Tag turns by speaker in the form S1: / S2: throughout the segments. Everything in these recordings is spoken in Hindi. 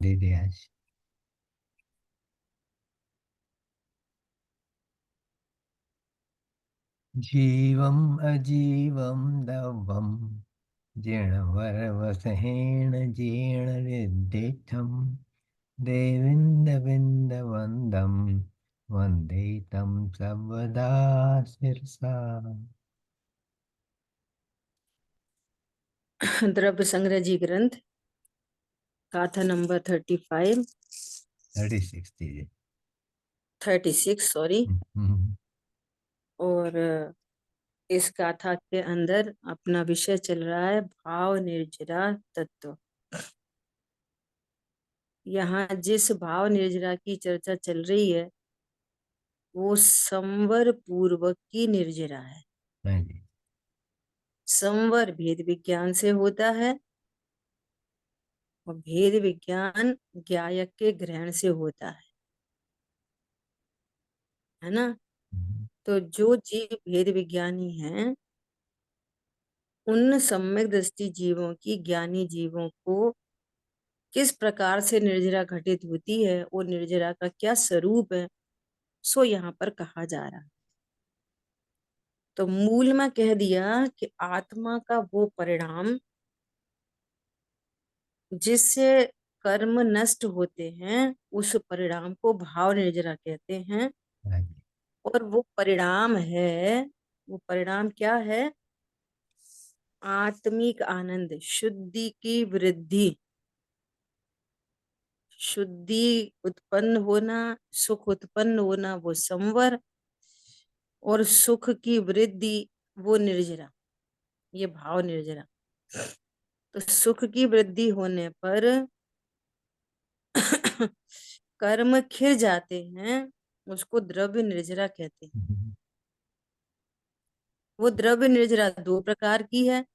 S1: दे दे आज। जीवम अजीवम दवम जीर्णवरवसहेण जीर्णनिर्देशं देविन्दविन्दवन्दं वन्दे तं सर्वदा शिरसा।
S2: द्रव्य संग्रह जी ग्रंथ गाथा नंबर 35
S1: 36 दीजिए।
S2: 36 सॉरी। और इस गाथा के अंदर अपना विषय चल रहा है भाव निर्जरा तत्व। यहाँ जिस भाव निर्जरा की चर्चा चल रही है वो संवर पूर्वक की निर्जरा है।
S1: हाँ जी।
S2: संवर भेद विज्ञान से होता है और भेद विज्ञान ज्ञायक के ग्रहण से होता है ना। तो जो जीव भेद विज्ञानी हैं उन सम्यक दृष्टि जीवों की ज्ञानी जीवों को किस प्रकार से निर्जरा घटित होती है और निर्जरा का क्या स्वरूप है सो यहाँ पर कहा जा रहा है। तो मूल में कह दिया कि आत्मा का वो परिणाम जिससे कर्म नष्ट होते हैं उस परिणाम को भाव निर्जरा कहते हैं।
S1: हाँ जी।
S2: और वो परिणाम क्या है? आत्मिक आनंद, शुद्धि की वृद्धि, शुद्धि उत्पन्न होना, सुख उत्पन्न होना वो संवर, और सुख की वृद्धि वो निर्जरा, ये भाव निर्जरा। तो सुख की वृद्धि होने पर कर्म खिर जाते हैं, उसको द्रव्य निर्जरा कहते हैं। वो द्रव्य निर्जरा दो प्रकार की है,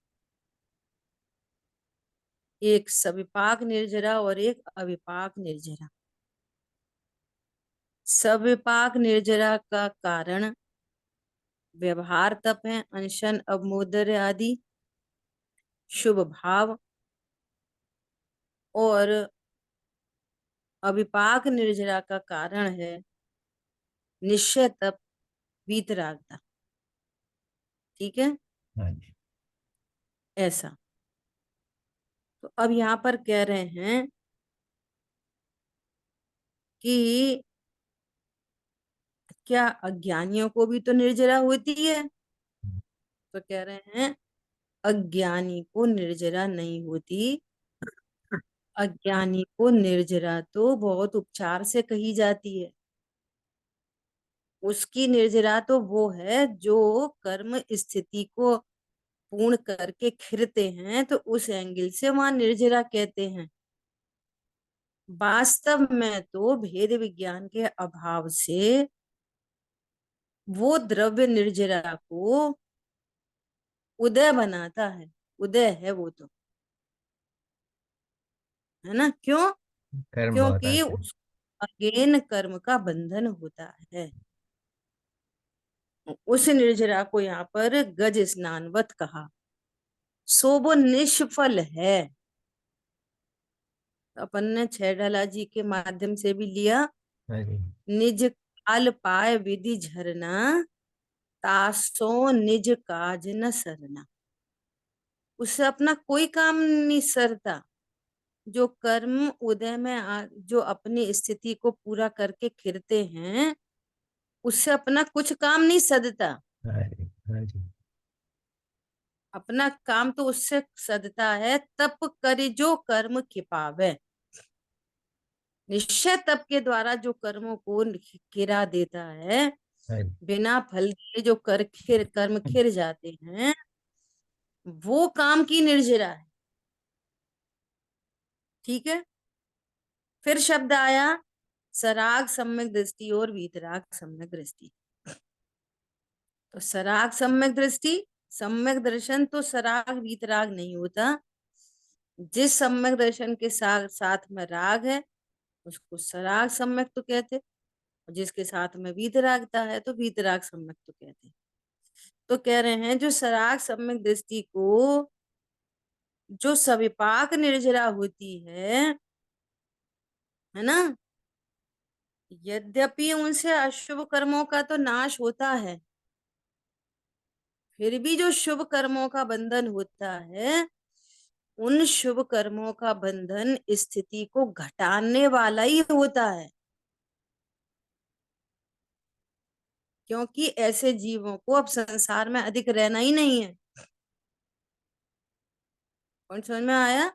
S2: एक सविपाक निर्जरा और एक अविपाक निर्जरा। सविपाक निर्जरा का कारण व्यवहार तप है, अनशन अवमोदर्य आदि शुभ भाव। और अविपाक निर्जरा का कारण है निश्चय तप वीतरागता। ठीक है,
S1: हाँ जी।
S2: ऐसा। तो अब यहाँ पर कह रहे हैं कि क्या अज्ञानियों को भी तो निर्जरा होती है? तो कह रहे हैं अज्ञानी को निर्जरा नहीं होती। अज्ञानी को निर्जरा तो बहुत उपचार से कही जाती है। उसकी निर्जरा तो वो है जो कर्म स्थिति को पूर्ण करके खिरते हैं, तो उस एंगल से वहां निर्जरा कहते हैं। वास्तव में तो भेद विज्ञान के अभाव से वो द्रव्य निर्जरा को उदय बनाता है, उदय है वो तो, है ना। क्यों?
S1: कर्म बहुत
S2: क्योंकि
S1: आते हैं।
S2: उस अगेन कर्म का बंधन होता है। उस निर्जरा को यहाँ पर गज स्नानवत कहा, सो वो निष्फल है। अपन ने छैढाला जी के माध्यम से भी लिया।
S1: हाँ जी।
S2: निज काल पाए विधि झरना, तासो निज काज न सरना। उससे अपना कोई काम नहीं सरता। जो कर्म उदय में जो अपनी स्थिति को पूरा करके खिरते हैं उससे अपना कुछ काम नहीं सदता।
S1: हाँ जी। हाँ जी।
S2: अपना काम तो उससे सदता है तप करि जो कर्म खिपावे। निश्चय तप के द्वारा जो कर्मों को खिरा देता है,
S1: हाँ जी।
S2: बिना फल के जो कर्म खिर जाते हैं वो काम की निर्जरा है। ठीक है। फिर शब्द आया सराग सम्यक दृष्टि और वीतराग सम्यक दृष्टि। तो सराग सम्यक दृष्टि, सम्यक दर्शन तो सराग वीतराग नहीं होता। जिस सम्यक दर्शन के साथ साथ में राग है उसको सराग सम्यक तो कहते, और जिसके साथ में वीतरागता है तो वीतराग सम्यक तो कहते। तो कह रहे हैं जो सराग सम्यक दृष्टि को जो सविपाक निर्जरा होती है है ना। यद्यपि उनसे अशुभ कर्मों का तो नाश होता है, फिर भी जो शुभ कर्मों का बंधन होता है, उन शुभ कर्मों का बंधन स्थिति को घटाने वाला ही होता है, क्योंकि ऐसे जीवों को अब संसार में अधिक रहना ही नहीं है। कौन समझ में आया।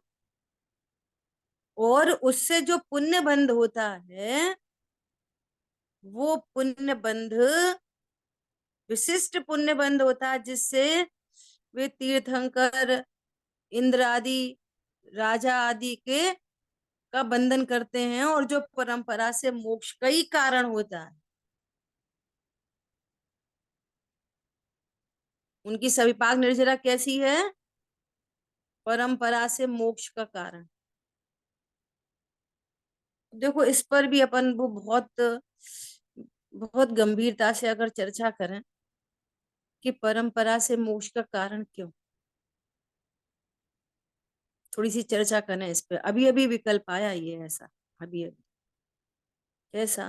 S2: और उससे जो पुण्य बंध होता है, वो पुण्य बंध विशिष्ट पुण्य बंध होता है, जिससे वे तीर्थंकर, इंद्र आदि, राजा आदि के का बंधन करते हैं, और जो परंपरा से मोक्ष का ही कारण होता है। उनकी सविपाक निर्जरा कैसी है, परंपरा से मोक्ष का कारण। देखो इस पर भी अपन वो बहुत बहुत गंभीरता से अगर चर्चा करें कि परंपरा से मोक्ष का कारण क्यों, थोड़ी सी चर्चा करें इस पे। अभी अभी विकल्प आया ये ऐसा, अभी अभी कैसा,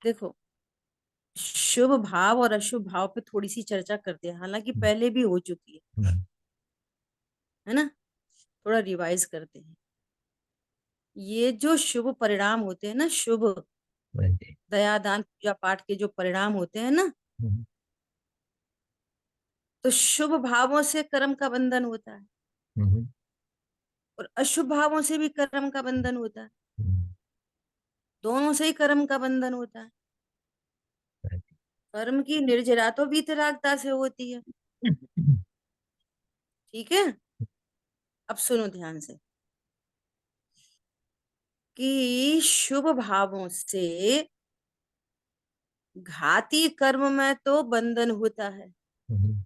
S2: देखो शुभ भाव और अशुभ भाव पे थोड़ी सी चर्चा करते हैं, हालांकि पहले भी हो चुकी है ना, थोड़ा रिवाइज करते हैं। ये जो शुभ परिणाम होते हैं ना, शुभ
S1: हाँ जी।
S2: दया दान पूजा पाठ के जो परिणाम होते हैं ना,
S1: हम्म,
S2: तो शुभ भावों से कर्म का बंधन होता है,
S1: हम्म,
S2: और अशुभ भावों से भी कर्म का बंधन होता है,
S1: हम्म,
S2: दोनों से ही कर्म का बंधन होता है।
S1: हाँ
S2: कर्म की निर्जरा तो वीतरागता से होती है।
S1: जी।
S2: ठीक है, अब सुनो ध्यान से कि शुभ भावों से घाती कर्म में तो बंधन होता है,
S1: हम्म,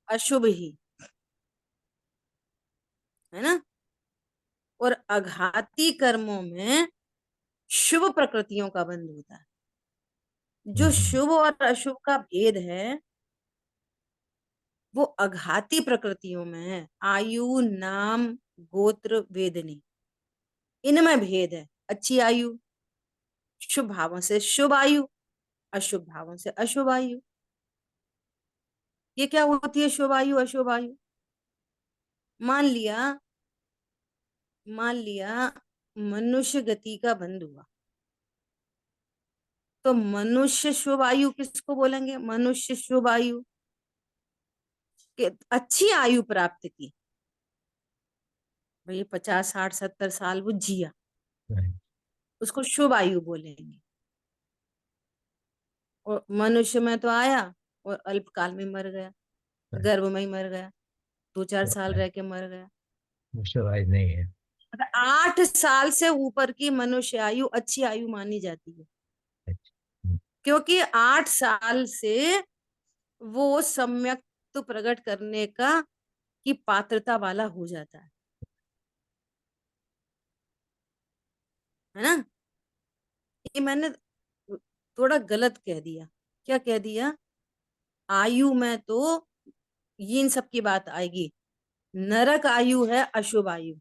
S2: अशुभ ही, है ना। और अघाती कर्मों में शुभ प्रकृतियों का बंध होता है। जो
S1: हम्म,
S2: शुभ और अशुभ का भेद है, वो अघाती प्रकृतियों में है। आयु, नाम, गोत्र, वेदनी, इनमें भेद है। अच्छी आयु, शुभ भावों से शुभ आयु, अशुभ भावों से अशुभ आयु। ये क्या होती है शुभ आयु अशुभ आयु। मान लिया, मान लिया मनुष्य गति का बंध हुआ, तो मनुष्य शुभ आयु किसको बोलेंगे, मनुष्य शुभ आयु के अच्छी आयु प्राप्त की, भाई 50 60 70 साल वो जिया,
S1: हाँ
S2: उसको शुभ आयु बोलेंगे। और मनुष्य में तो आया और अल्पकाल में मर गया,
S1: हाँ,
S2: गर्भ में ही मर गया, 2 4 साल
S1: तो
S2: रह के मर गया।
S1: मुश्किल नहीं है।
S2: मतलब 8 साल से ऊपर की मनुष्य आयु अच्छी आयु मानी जाती है,
S1: अच्छा, हम्म,
S2: क्योंकि 8 साल से वो सम्यक तो प्रकट करने का की पात्रता वाला हो जाता है ना। ये मैंने थोड़ा गलत कह दिया, क्या कह दिया, आयु में तो ये इन सब की बात आएगी। नरक आयु है अशुभ आयु,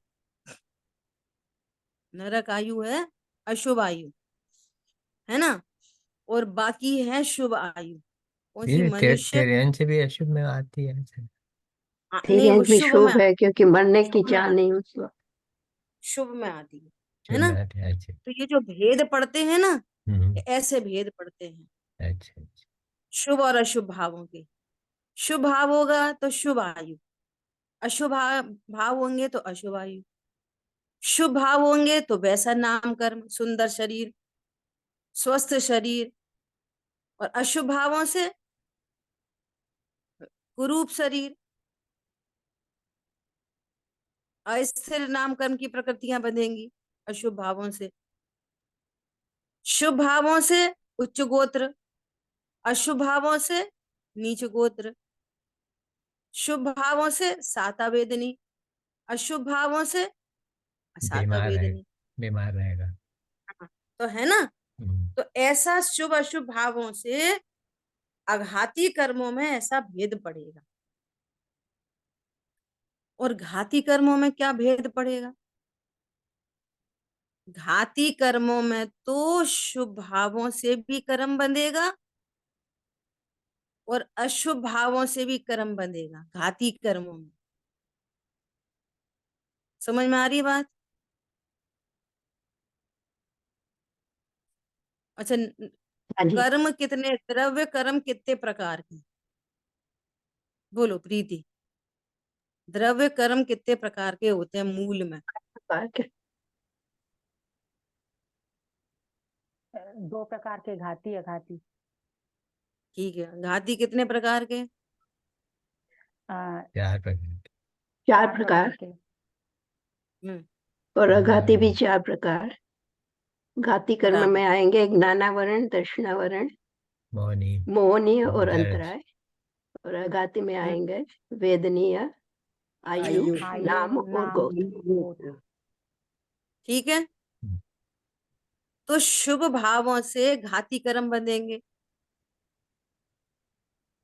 S2: नरक आयु है अशुभ आयु, है ना। और बाकी है शुभ आयु, कौन सी,
S1: ये
S2: मनुष्य।
S1: तेरे से भी अशुभ में आती है ऐसे।
S2: नहीं वो
S3: तिर्यंत भी
S2: शुभ में,
S3: शुभ है क्योंकि मरने की
S2: शुभ में
S3: चाह
S2: आती,
S3: नहीं उस वक्त।
S2: शुभ में आती है
S1: शुभ
S2: ना।
S1: में आती है, अच्छा।
S2: तो ये जो भेद पड़ते हैं ना,
S1: हम्म,
S2: ये ऐसे भेद पड़ते हैं
S1: अच्छा अच्छा।
S2: शुभ और अशुभ भावों के। शुभ भाव होगा तो शुभ आयु, अशुभ भाव होंगे तो अशुभ आयु। शुभ भाव होंगे तो वैसा नाम कर्म, सुंदर शरीर, स्वस्थ शरीर, और अशुभ भावों से कुरूप शरीर, अस्थिर नाम कर्म की प्रकृतियां बंधेंगी अशुभ भावों से। शुभ भावों से उच्च गोत्र, अशुभ भावों से नीच गोत्र। शुभ भावों से साता वेदनी, अशुभ भावों से असाता
S1: बीमार है,
S2: वेदनी।
S1: बीमार रहेगा।
S2: हाँ, तो है ना।
S1: हम्म,
S2: तो ऐसा शुभ अशुभ भावों से अघाती कर्मों में ऐसा भेद पड़ेगा। और घाती कर्मों में क्या भेद पड़ेगा, घाती कर्मों में तो शुभ भावों से भी कर्म बंधेगा और अशुभ भावों से भी कर्म बंधेगा घाती कर्मों में। समझ में आ रही है बात? अच्छा,
S3: हाँ जी।
S2: कर्म कितने, द्रव्य कर्म कितने प्रकार के? बोलो प्रीति, द्रव्य कर्म कितने प्रकार के होते हैं मूल में?
S3: प्रकार के
S4: 2 प्रकार के, घाती अघाती।
S2: ठीक है, घाती कितने प्रकार के?
S1: 4 प्रकार
S3: 4 प्रकार
S4: के।
S2: हम्म,
S3: और अघाती भी
S1: हाँ।
S3: 4 प्रकार। घाती कर्म
S2: बराबर।
S3: में आएंगे ज्ञानावरण, दर्शनावरण,
S1: मोहनी
S3: मोहनीय और
S1: दर्श
S3: अंतराय। और अघाती में
S2: हम्म,
S3: आएंगे वेदनीय, आयु,
S4: आयु,
S3: नाम और
S4: नाम,
S3: गोत्र।
S2: ठीक है।
S1: हम्म,
S2: तो शुभ भावों से घाती कर्म बंधेंगे,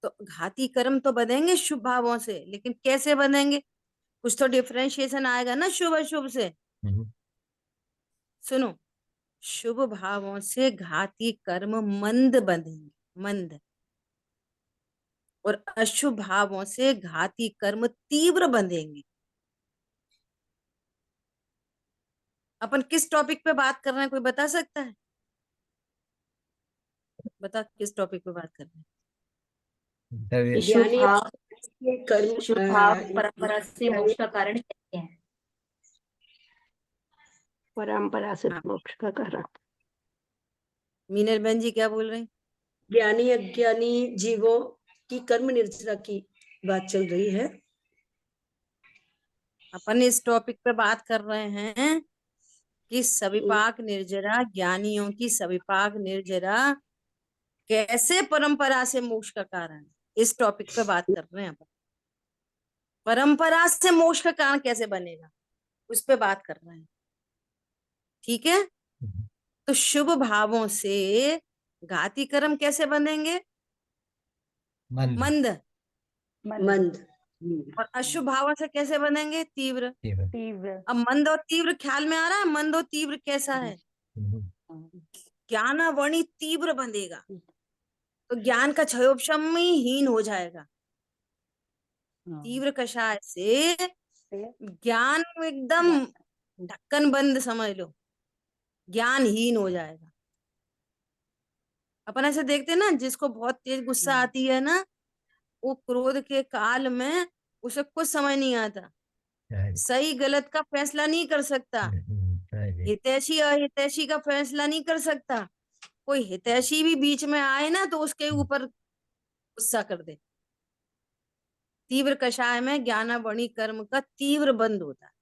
S2: तो घाती कर्म तो बंधेंगे शुभ भावों से, लेकिन कैसे बंधेंगे? कुछ तो डिफरेंशिएशन आएगा ना शुभ अशुभ से।
S1: हम्म,
S2: सुनो, शुभ भावों से घाती कर्म मंद बंधेंगे, मंद। और अशुभ भावों से घाती कर्म तीव्र बंधेंगे। अपन किस टॉपिक पे बात कर रहे हैं, कोई बता सकता है? बता किस टॉपिक पे बात कर रहे हैं?
S1: द्रव्य
S3: शुभ भाव
S5: ये कर्म
S3: शुभ भाव
S5: परंपरा से मोक्ष का कारण कहते हैं।
S3: परंपरा से
S2: हाँ,
S3: मोक्ष का कारण।
S2: मीनल बहन जी क्या बोल रहे हैं?
S5: ज्ञानी अज्ञानी जीवों की कर्म निर्जरा की बात चल रही है।
S2: अपन इस टॉपिक पे बात कर रहे हैं कि सविपाक निर्जरा, ज्ञानियों की सविपाक निर्जरा कैसे परंपरा से मोक्ष का कारण है। इस टॉपिक पे बात कर रहे हैं अपन। परंपरा से मोक्ष का कारण कैसे बनेगा, उस पे बात कर रहे हैं। ठीक है। तो शुभ भावों से घाती कर्म कैसे बनेंगे?
S1: मंद
S2: मंद।
S5: मंद।
S2: और अशुभ भावों से कैसे बनेंगे? तीव्र।
S1: केवल
S4: तीव्र।
S2: अब मंद और तीव्र ख्याल में आ रहा है? मंद और तीव्र कैसा है? ज्ञानावणी तीव्र बंधेगा तो ज्ञान का क्षयोपशम हीन हो जाएगा। तीव्र कषाय से ज्ञान एकदम ढक्कन बंद समझ लो, ज्ञानहीन हो जाएगा। अपन ऐसे देखते हैं ना, जिसको बहुत तेज गुस्सा आती है ना, वो क्रोध के काल में उसे कुछ समझ नहीं आता, सही गलत का फैसला नहीं कर सकता, हितैषी अहितैषी का फैसला नहीं कर सकता। कोई हितैषी भी बीच में आए ना तो उसके ऊपर गुस्सा कर दे। तीव्र कषाय में ज्ञानावणी कर्म का तीव्र बंद होता है,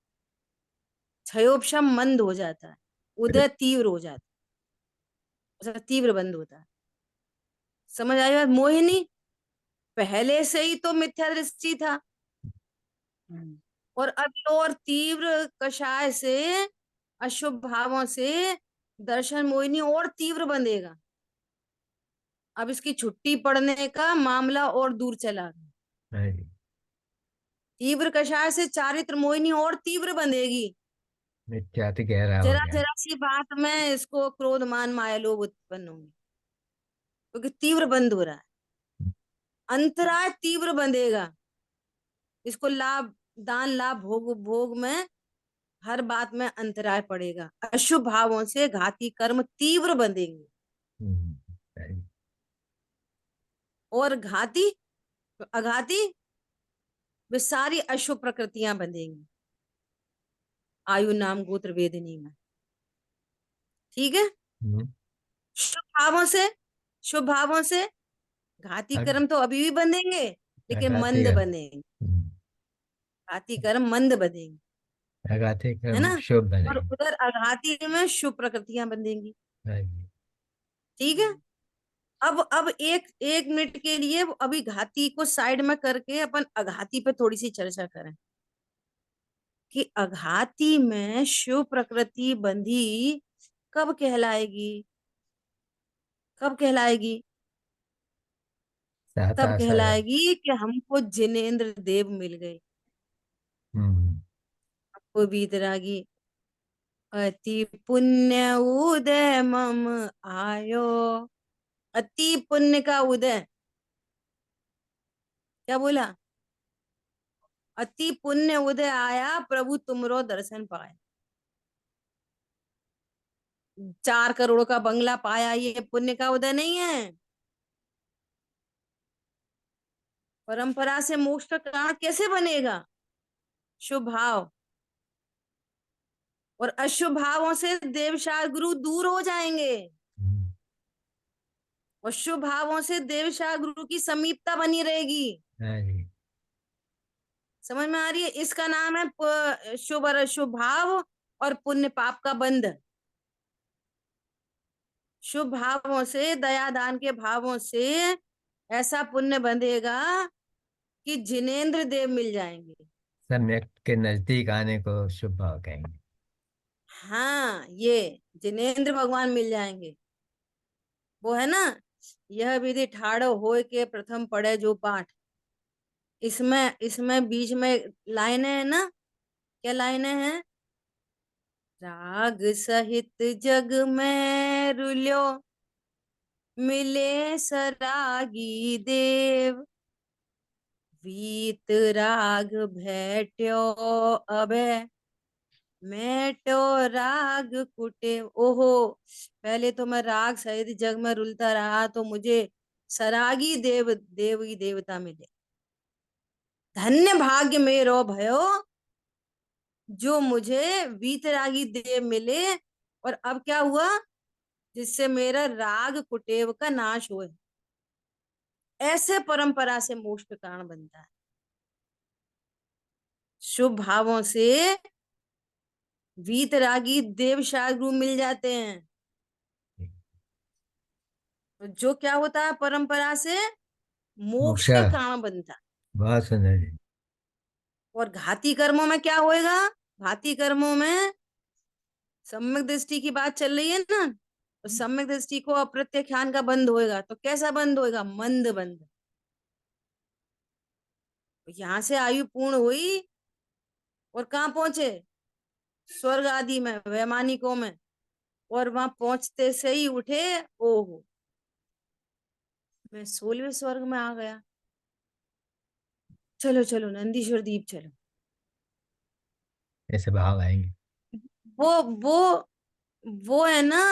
S2: क्षयोपशम मंद हो जाता है, उदय तीव्र हो जाता है, उसका तीव्र बंद होता है। समझ आई बात? मोहिनी, पहले से ही तो मिथ्या दृष्टि था और अभी और तीव्र कषाय से, अशुभ भावों से दर्शन मोहिनी और तीव्र बंधेगा। अब इसकी छुट्टी पड़ने का मामला और दूर चला गया। तीव्र कषाय से चारित्र मोहिनी और तीव्र बंधेगी।
S1: मिथ्या तो गहरा हो
S2: जरा
S1: गया।
S2: जरा सी बात में इसको क्रोध मान माया लोभ उत्पन्न होंगे, क्योंकि तीव्र बंद हो रहा है। अंतराय तीव्र बंधेगा, इसको लाभ दान लाभ भोग भोग में हर बात में अंतराय पड़ेगा। अशुभ भावों से घाती कर्म तीव्र बंधेंगे
S1: सही।
S2: और घाती अघाती वे सारी अशुभ प्रकृतियां बंधेंगी आयु नाम गोत्र वेदनी में। ठीक है।
S1: हम्म,
S2: शुभ भावों से, शुभ भावों से घाती
S1: अग-
S2: कर्म तो अभी भी बंधेंगे, लेकिन
S1: अगाते
S2: मंद
S1: कर्म
S2: बंधेंगे। घाती कर्म मंद बंधेंगे,
S1: अगाते
S2: है ना।
S1: कर्म शुभ
S2: और
S1: बनेंगे।
S2: उधर अघाती में शुभ प्रकृतियां बंधेंगी।
S1: सही।
S2: ठीक है। अब एक एक मिनट के लिए अभी घाती को साइड में करके अपन अघाती पे थोड़ी सी चर्चा करें कि अघाती में शिव प्रकृति बंधी कब कहलाएगी? कब कहलाएगी?
S1: सात
S2: तब
S1: आशा है।
S2: कहलाएगी कि हमको जिनेंद्र देव मिल गए,
S1: हम्म,
S2: हमको वीतरागी अति पुण्य उदय मम आयो। अति पुण्य का उदय, क्या बोला? अति पुण्य उदय आया, प्रभु तुमरो दर्शन पाए। 4 करोड़ का बंगला पाया, ये पुण्य का उदय नहीं है। परंपरा से मोक्ष का कारण कैसे बनेगा? शुभ भाव, और अशुभ भावों से देवशास्त्र गुरु दूर हो जाएंगे,
S1: हम्म,
S2: और शुभ भावों से देवशास्त्र गुरु की समीपता बनी रहेगी।
S1: हाँ जी।
S2: समझ में आ रही है? इसका नाम है शुभ और अशुभ भाव और पुण्य पाप का बंध। शुभ भावों से, दया दान के भावों से ऐसा पुण्य बंधेगा कि जिनेंद्र देव मिल जाएंगे।
S1: सम्यक के नजदीक आने को शुभ भाव कहेंगे।
S2: हाँ, ये जिनेंद्र भगवान मिल जाएंगे। वो है ना, यह विधि ठाड़ो होय के प्रथम पढ़े जो पाठ। इसमें इसमें बीच में लाइनें है ना, क्या लाइनें हैं? राग सहित जग में रुल्यो, मिले सरागी देव, वीत राग भेट्यो अभय, मेटो राग कुटे। ओहो, पहले तो मैं राग सहित जग में रुलता रहा तो मुझे सरागी देवी देवता मिले। धन्य भाग्य मेरो भयो, जो मुझे वीतरागी देव मिले। और अब क्या हुआ? जिससे मेरा राग कुटेव का नाश हुए। ऐसे परंपरा से मोक्ष का कारण बनता है। शुभ भावों से वीतरागी देव शास्त्रु मिल जाते हैं। तो जो क्या होता है परंपरा से? मोक्ष
S1: मोक्षा,
S2: का कारण बनता है।
S1: बहुत सुंदर जी।
S2: और घाती कर्मों में क्या होएगा? घाती कर्मों में सम्यक दृष्टि की बात चल रही है ना, तो सम्यक दृष्टि को अप्रत्यक्षान का बंद होएगा। तो कैसा बंद होएगा? मंद बंद। तो यहां से आयु पूर्ण हुई और कहाँ पहुंचे? स्वर्ग आदि में, वैमानिकों में। और वहां पहुंचते से ही उठे, ओहो मैं 16वें स्वर्ग में आ गया। चलो चलो नंदीश्वर दीप चलो।
S1: ऐसे भाव आएंगे।
S2: वो वो वो है ना,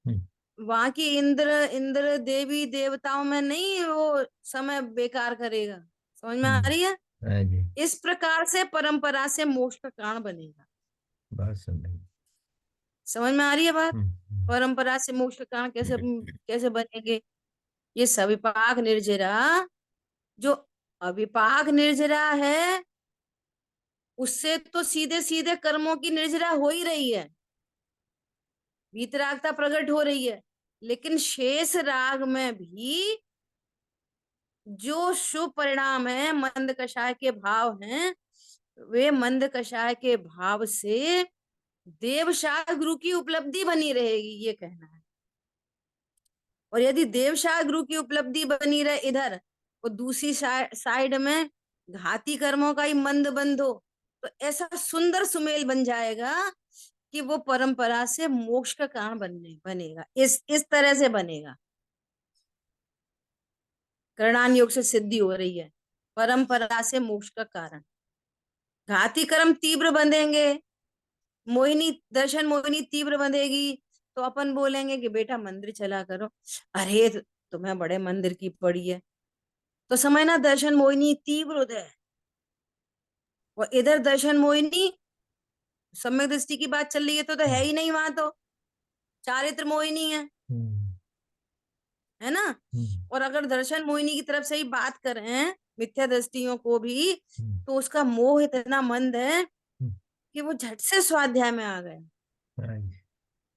S1: हम्म,
S2: वहां की इंद्र इंद्र देवी देवताओं में नहीं वो समय बेकार करेगा। समझ में आ रही है?
S1: हाँ जी।
S2: इस प्रकार से परंपरा से मोक्ष का कारण बनेगा।
S1: बहुत सुंदर।
S2: समझ में आ रही है बात?
S1: हम्म,
S2: परंपरा से मोक्ष का कारण कैसे कैसे बनेंगे? ये सविपाक निर्जरा, जो अविपाक निर्जरा है, उससे तो सीधे सीधे कर्मों की निर्जरा हो ही रही है, वीतरागता प्रकट हो रही है। लेकिन शेष राग में भी जो शुभ परिणाम है, मंद कषाय के भाव हैं, वे मंद कषाय के भाव से देवशास्त्र गुरु की उपलब्धि बनी रहेगी, ये कहना है। और यदि देवशास्त्र गुरु की उपलब्धि बनी रहे इधर, और दूसरी साइड में घाती कर्मों का ही मंद बंद हो, तो ऐसा सुंदर सुमेल बन जाएगा कि वो परंपरा से मोक्ष का कारण बनेगा। इस तरह से बनेगा। करणान योग से सिद्धि हो रही है परंपरा से मोक्ष का कारण। घाती कर्म तीव्र बंधेंगे, मोहिनी दर्शन मोहिनी तीव्र बंधेगी, तो अपन बोलेंगे कि बेटा मंदिर चला करो। अरे तुम्हें बड़े मंदिर की पड़ी है, तो समझना दर्शन मोहिनी तीव्र उदय है। और इधर दर्शन मोहिनी सम्यक दृष्टि की बात चल रही है, तो है ही नहीं वहां, तो चारित्र मोहिनी
S1: हम्म,
S2: है ना।
S1: हम्म,
S2: और अगर दर्शन मोहिनी की तरफ से ही बात करें मिथ्या दृष्टियों को भी,
S1: हम्म,
S2: तो उसका मोह इतना मंद है
S1: हम्म,
S2: कि वो झट से स्वाध्याय में आ गए,
S1: हाँ जी।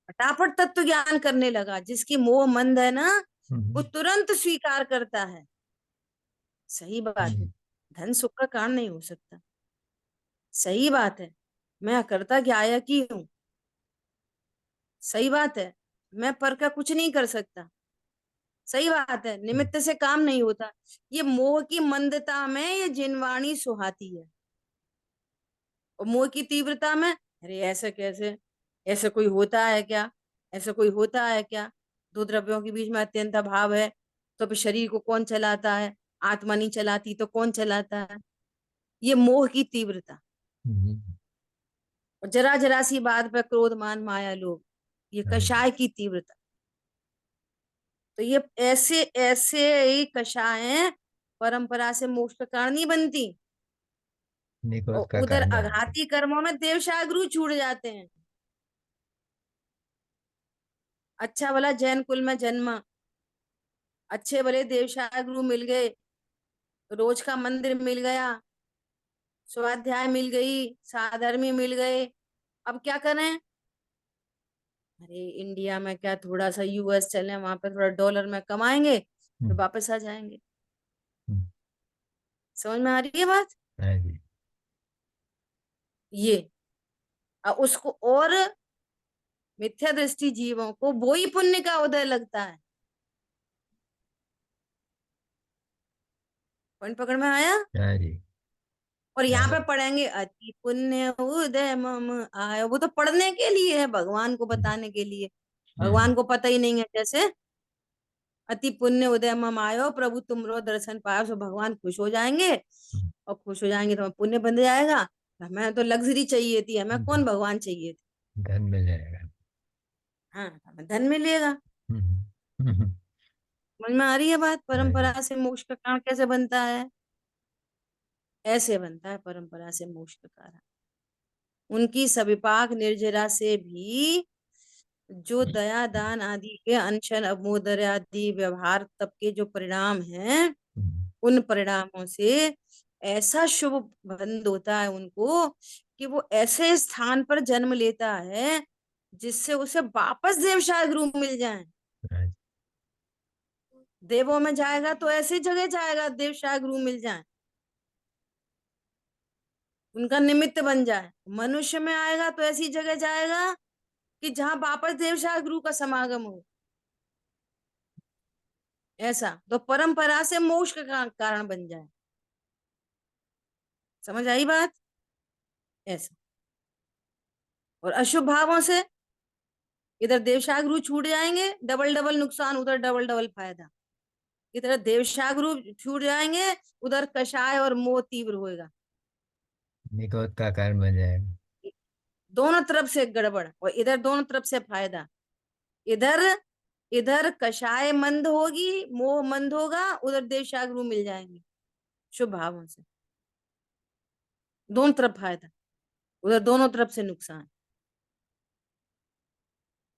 S2: फटाफट तत्व ज्ञान करने लगा। जिसकी मोह मंद है ना, वो
S1: हम्म,
S2: तुरंत स्वीकार करता है। सही बात है,
S1: हम्म,
S2: धन सुख का कारण नहीं हो सकता। सही बात है, मैं अकर्ता ज्ञायक ही हूँ। सही बात है, मैं पर का कुछ नहीं कर सकता। सही बात है, निमित्त से काम नहीं होता। ये मोह की मंदता में ये जिनवाणी सुहाती है, और मोह की तीव्रता में अरे ऐसे कैसे, ऐसे कोई होता है क्या? ऐसे कोई होता है क्या? दो द्रव्यों के बीच में अत्यंत अभाव है, तो फिर शरीर को कौन चलाता है? आत्मा नहीं चलाती तो कौन चलाता है? ये मोह की तीव्रता,
S1: हम्म,
S2: और जरा जरा सी बात पे क्रोध मान माया लोभ, ये
S1: हाँ जी,
S2: कषाय की तीव्रता। तो ये ऐसे ऐसे ही कषाय परंपरा से मोक्ष का कारण नहीं बनती।
S1: निकोद
S2: और
S1: का
S2: उधर
S1: कर्म है।
S2: आघाती कर्मों में देवशागुरु छूट जाते हैं। अच्छा भला जैन कुल में जन्मा, अच्छे भले देवशागुरु मिल गए, रोज का मंदिर मिल गया, स्वाध्याय मिल गई, साधर्मी मिल गए, अब क्या करें? अरे इंडिया में क्या, थोड़ा सा यूएस चले, वहां पे थोड़ा डॉलर में कमाएंगे तो
S1: हम्म,
S2: वापस आ जाएंगे।
S1: हम्म,
S2: समझ में आ रही है बात?
S1: हाँ जी,
S2: ये उसको और मिथ्या दृष्टि जीवों को वो ही पुण्य का उदय लगता है। पॉइंट पकड़ में आया?
S1: हाँ जी,
S2: और यहाँ पे
S1: हाँ,
S2: पढ़ेंगे अति पुण्य उदय मम आय, वो तो पढ़ने के लिए है, भगवान को
S1: हम्म,
S2: बताने के लिए।
S1: हम्म,
S2: भगवान को पता ही नहीं है जैसे अति पुण्य उदय मम आयो प्रभु तुमरो दर्शन पायो, सो भगवान खुश हो जाएंगे,
S1: हम्म,
S2: और खुश हो जाएंगे तो हमें पुण्य बन जाएगा। हमें तो लग्जरी चाहिए थी, हमें कौन भगवान चाहिए थे?
S1: धन मिल जाएगा।
S2: हाँ, हमें धन मिलेगा।
S1: हम्म, हम्म,
S2: समझ में आ रही है बात?
S1: हाँ जी,
S2: परंपरा से मोक्ष का कारण कैसे बनता है? ऐसे बनता है परंपरा से मोक्ष का कारण। उनकी सविपाक निर्जरा से भी जो दया दान आदि के अनशन अबोधर आदि व्यवहार तब के जो परिणाम हैं,
S1: हम्म,
S2: उन परिणामों से ऐसा शुभ बंध होता है उनको कि वो ऐसे स्थान पर जन्म लेता है जिससे उसे वापस देवशागुरु मिल जाए।
S1: हाँ जी,
S2: देवों में जाएगा तो ऐसी जगह जाएगा देवशागुरु मिल जाए, उनका निमित्त बन जाए। मनुष्य में आएगा तो ऐसी जगह जाएगा कि जहां वापस देवशागुरु का समागम हो। ऐसा तो परंपरा से मोक्ष का कारण बन जाए। समझ आई बात? ऐसा। और अशुभ भावों से इधर देवशागुरु छूट जाएंगे, डबल डबल नुकसान, उधर डबल डबल फायदा। इधर देवशागुरु छूट जाएंगे, उधर कषाय और मोह तीव्र होएगा।
S1: निकोद का कर्म हो जाएगा।
S2: दोनों तरफ से गड़बड़, और इधर दोनों तरफ से फायदा। इधर इधर कषाय मंद होगी, मोह मंद होगा, उधर देवशागुरु मिल जाएंगे शुभ भावों से। दोनों तरफ फायदा, उधर दोनों तरफ से नुकसान।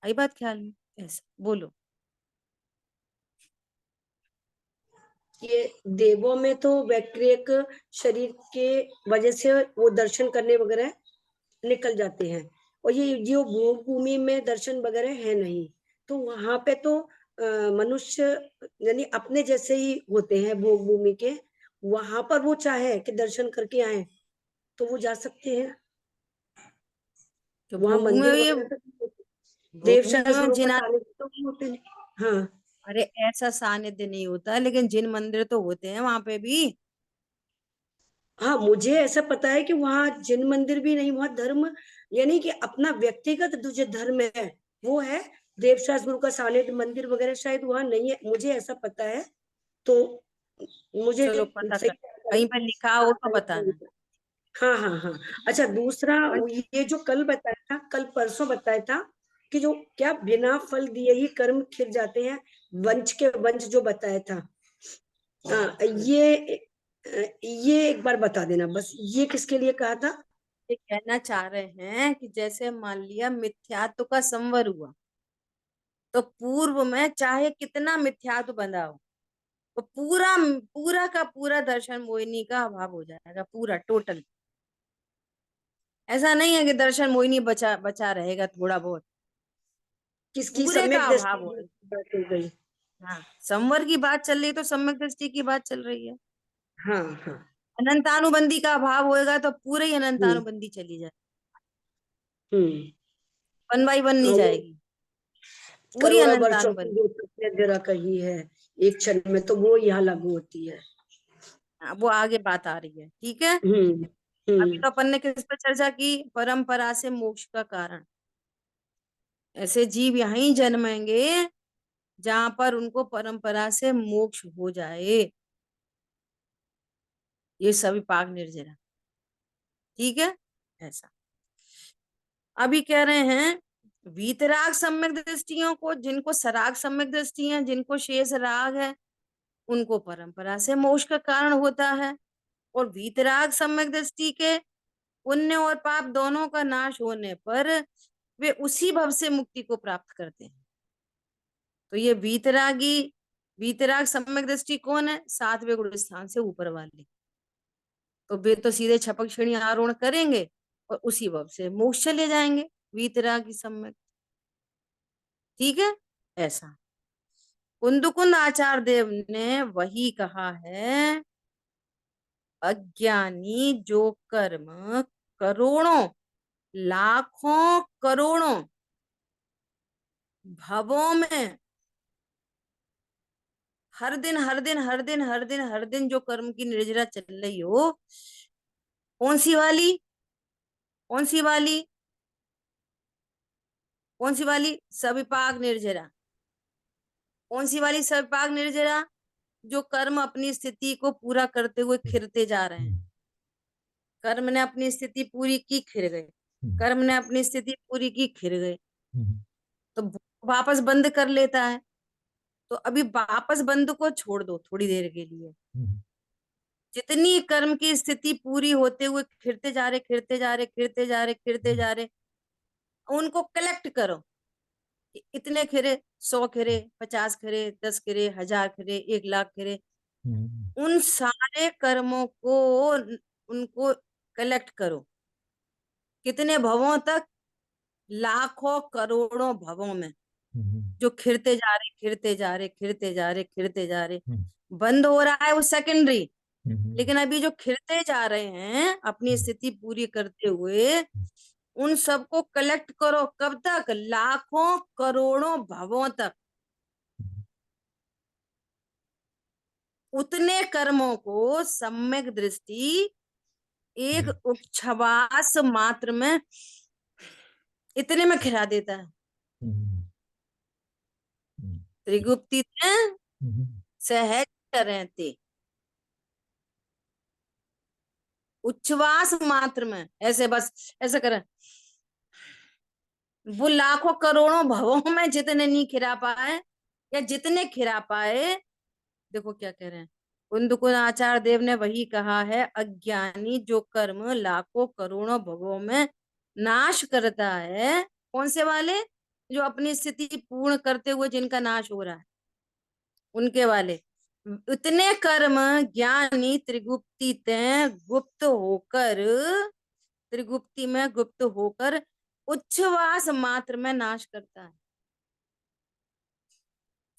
S2: आई बात ख्याल में? ऐसा बोलो।
S5: ये देवों में तो वैक्रियक शरीर के वजह से वो दर्शन करने वगैरह निकल जाते हैं, और ये जो भोग भूमि में दर्शन वगैरह है नहीं, तो वहां पे तो मनुष्य यानी अपने जैसे ही होते हैं भोग भूमि के। वहां पर वो चाहे कि दर्शन करके आए तो वो जा सकते हैं।
S2: तो
S5: वहां
S2: भोग में
S5: मंदिर
S2: ये
S5: वगैरह तो
S2: भोग में
S5: देवशास्त्रों का
S2: जिन,
S5: सानिध्य तो नहीं होते। हाँ
S2: अरे ऐसा सानिध्य नहीं होता, लेकिन जिन मंदिर तो होते हैं वहां पे भी।
S5: हाँ, मुझे ऐसा पता है कि वहाँ जिन मंदिर भी नहीं, वहाँ धर्म यानी कि अपना व्यक्तिगत जो धर्म है वो है। देवशास्त्र गुरु का सानिध्य मंदिर वगैरह शायद वहाँ नहीं है, मुझे ऐसा पता है। तो मुझे
S2: चलो पता
S5: सही
S2: कर, कहीं पर लिखा हो तो बताना।
S5: हाँ हाँ हाँ। अच्छा, दूसरा
S2: और
S5: ये जो कल बताया था, कल परसों बताया था कि जो क्या बिना फल दिए ही कर्म खिल जाते हैं, वंश के वंश जो बताया था। ये एक बार बता देना बस, ये किसके लिए कहा था?
S2: ये कहना चाह रहे हैं कि जैसे मान लिया मिथ्यात्व का संवर हुआ, तो पूर्व में चाहे कितना मिथ्यात्व बंधा हो, तो पूरा पूरा का पूरा दर्शन मोहिनी का अभाव हो जाएगा, पूरा टोटल। ऐसा नहीं है कि दर्शन मोहिनी बचा बचा रहेगा थोड़ा बहुत,
S5: किसकी
S2: पूरे का
S5: सम्यक
S2: अभाव
S5: दृष्टि
S2: हो।
S5: की बात हो गई?
S2: हाँ, संवर की बात चल रही, तो सम्यक दृष्टि की बात चल रही है।
S5: हाँ हाँ।
S2: अनंतानुबंधी का अभाव होएगा तो पूरे ही
S5: हम्म
S2: अनंतानुबंधी चली जाए,
S5: हम्म।
S2: वन बाई वन नहीं
S5: वो
S2: जाएगी, पूरी
S5: करोड़ों वर्षों की
S2: अनंतानुबंधी।
S5: जो प्रत्यय जरा कही है एक क्षण में, तो वो यहाँ लागू होती है।
S2: हाँ, वो आगे बात आ रही है, ठीक है।
S5: हम्म
S2: अभी
S5: हम्म
S2: तो अपन ने किस पर चर्चा की? परंपरा से मोक्ष का कारण। ऐसे जीव यहीं जन्मेंगे जहां पर उनको परंपरा से मोक्ष हो जाए। ये सविपाक निर्जरा, ठीक है। ऐसा अभी कह रहे हैं वीतराग सम्यक दृष्टियों को, जिनको सराग सम्यक दृष्टि है, जिनको शेष राग है, उनको परंपरा से मोक्ष का कारण होता है। और वीतराग सम्यक दृष्टि के पुण्य और पाप दोनों का नाश होने पर वे उसी भव से मुक्ति को प्राप्त करते हैं। तो ये वीतराग सम्यक दृष्टि कौन है? 7वें गुण स्थान से ऊपर वाले। तो वे तो सीधे छपक श्रेणी आरोहण करेंगे और उसी भव से मोक्ष चले जाएंगे, वीतरागी सम्यक, ठीक है। ऐसा कुंदकुंद आचार्य देव ने वही कहा है, अज्ञानी जो कर्म करोड़ों लाखों करोड़ों भवों में हर दिन हर दिन हर दिन हर दिन हर दिन जो कर्म की निर्जरा चल रही हो, कौन सी वाली? कौन सी वाली? कौन सी वाली? सविपाक निर्जरा। कौन सी वाली सविपाक निर्जरा? जो कर्म अपनी स्थिति को पूरा करते हुए खिरते जा रहे हैं। कर्म ने अपनी स्थिति पूरी की, खिर गए। कर्म ने अपनी स्थिति पूरी की, खिर गए। तो वापस बंद कर लेता है। तो अभी वापस बंद को छोड़ दो थोड़ी देर के लिए। जितनी कर्म की स्थिति पूरी होते हुए खिरते जा रहे, खिरते जा रहे, खिरते जा रहे, खिरते जा रहे, उनको कलेक्ट करो कि इतने खिरे, 100 खिरे, 50 खिरे, 10 खिरे, 1000 खिरे, 1 लाख खिरे। उन सारे कर्मों को उनको कलेक्ट करो। कितने भवों तक? लाखों करोड़ों भवों में जो खिरते जा रहे, खिरते जा रहे, खिरते जा रहे, खिरते जा रहे। बंद हो रहा है वो सेकेंडरी, लेकिन अभी जो खिरते जा रहे हैं अपनी स्थिति पूरी करते हुए, उन सबको कलेक्ट करो। कब तक? लाखों करोड़ों भवों तक। उतने कर्मों को सम्यक दृष्टि एक उच्छ्वास मात्र में इतने में खिला देता है। त्रिगुप्ति सहज रहते, उच्छ्वास मात्र में ऐसे बस ऐसे करें। वो लाखों करोड़ों भवों में जितने नहीं खिरा पाए या जितने खिरा पाए, देखो क्या कह रहे हैं। कुंदकुंद आचार्य देव ने वही कहा है, अज्ञानी जो कर्म लाखों करोड़ों भवों में नाश करता है। कौन से वाले? जो अपनी स्थिति पूर्ण करते हुए जिनका नाश हो रहा है, उनके वाले। इतने कर्म ज्ञानी त्रिगुप्ति ते गुप्त होकर, त्रिगुप्ति में गुप्त होकर उच्छ्वास मात्र में नाश करता है।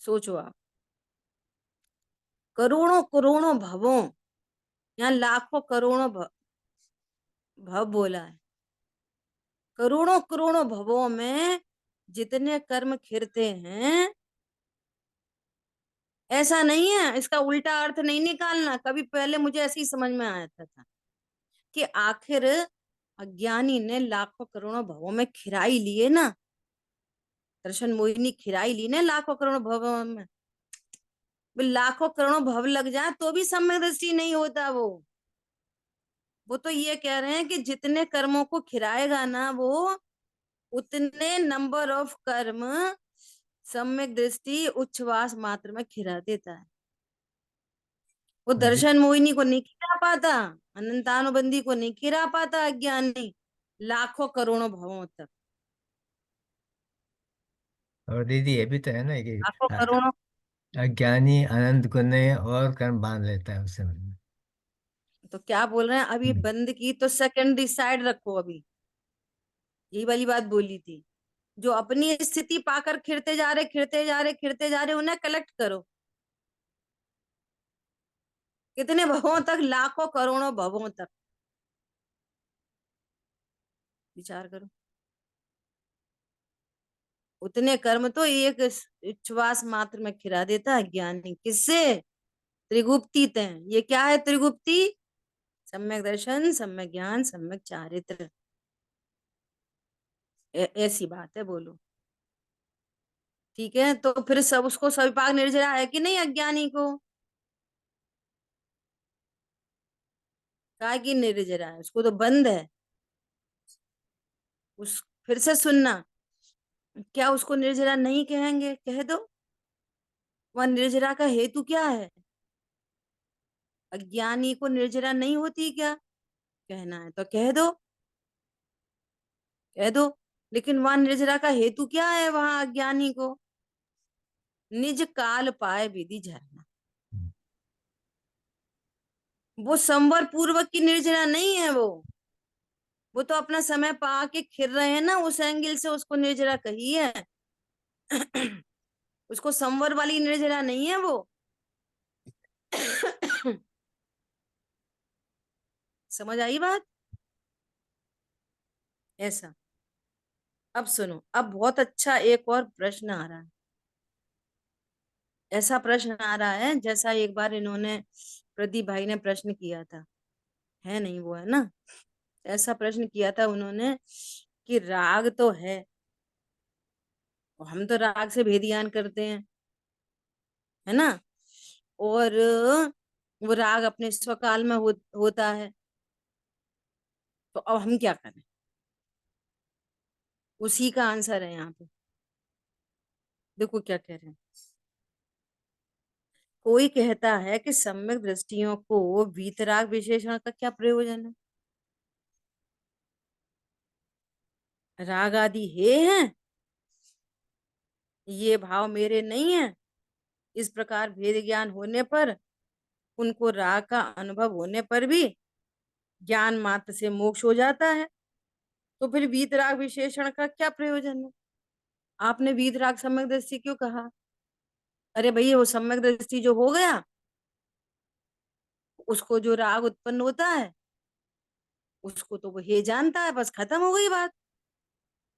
S2: सोचो आप, करोड़ों करोड़ों भवों, यहाँ लाखों करोड़ों भव बोला है। करोड़ों करोड़ों भवों में जितने कर्म खिरते हैं, ऐसा नहीं है, इसका उल्टा अर्थ नहीं निकालना। कभी पहले मुझे ऐसे ही समझ में आया था कि आखिर अज्ञानी ने लाखों करोड़ों भवों में खिराई लिए ना, दर्शन मोहिनी खिराई ली ना लाखों करोड़ों भवों में। लाखों करोड़ों भव लग जाए तो भी सम्यक दृष्टि नहीं होता। वो तो ये कह रहे हैं कि जितने कर्मों को खिराएगा ना, वो उतने नंबर ऑफ कर्म सम्यक दृष्टि उच्छ्वास मात्र में खिरा देता है। वो दर्शन मोहिनी को नहीं खिरा पाता, अनंतानुबंधी को नहीं खिरा पाता अज्ञानी लाखों करोड़ों भवों तक।
S1: और दीदी ये भी तो है ना कि
S2: लाखों करोड़ों।
S1: अज्ञानी अनंत को नहीं और कर्म बांध लेता है उस समय।
S2: तो क्या बोल रहे हैं, अभी बंद की तो सेकेंडरी साइड रखो। अभी यही वाली बात बोली थी, जो अपनी स्थिति पाकर खिरते जा रहे, खिरते जा रहे, खिरते जा रहे, उन्हें कलेक्ट करो। कितने भवों तक? लाखों करोड़ों भवों तक। विचार करो। उतने कर्म तो एक उच्छ्वास मात्र में खिरा देता है ज्ञानी। किससे? त्रिगुप्ति ते। ये क्या है त्रिगुप्ति? सम्यक दर्शन, सम्यक ज्ञान, सम्यक चारित्र। ऐसी बात है, बोलो। ठीक है, तो फिर सब उसको सविपाक निर्जरा है कि नहीं अज्ञानी को? काय की निर्जरा है, उसको तो बंद है। उस फिर से सुनना, क्या उसको निर्जरा नहीं कहेंगे? कह दो। वह निर्जरा का हेतु क्या है? अज्ञानी को निर्जरा नहीं होती क्या? कहना है तो कह दो, कह दो। लेकिन वहां निर्जरा का हेतु क्या है वहां अज्ञानी को? निज काल पाए विधि झरना। वो संवर पूर्वक की निर्जरा नहीं है। वो तो अपना समय पा के खिर रहे हैं ना, उस एंगल से उसको निर्जरा कही है। उसको संवर वाली निर्जरा नहीं है वो। समझ आई बात? ऐसा। अब सुनो, अब बहुत अच्छा एक और प्रश्न आ रहा है। ऐसा प्रश्न आ रहा है जैसा एक बार इन्होंने, प्रदीप भाई ने प्रश्न किया था, है नहीं वो, है ना? ऐसा प्रश्न किया था उन्होंने कि राग तो है, और हम तो राग से भेद ज्ञान करते हैं, है ना? और वो राग अपने स्वकाल में होता है, तो अब हम क्या करें? उसी का आंसर है यहाँ पे। देखो क्या कह रहे हैं। कोई कहता है कि सम्यक दृष्टियों को वीतराग विशेषण का क्या प्रयोजन है? राग आदि हे हैं, ये भाव मेरे नहीं है, इस प्रकार भेद ज्ञान होने पर, उनको राग का अनुभव होने पर भी ज्ञान मात्र से मोक्ष हो जाता है, तो फिर वीतराग विशेषण का क्या प्रयोजन है? आपने वीतराग सम्यक दृष्टि क्यों कहा? अरे भैया, वो सम्यक दृष्टि जो हो गया, उसको जो राग उत्पन्न होता है, उसको तो वो हे जानता है, बस खत्म हो गई बात।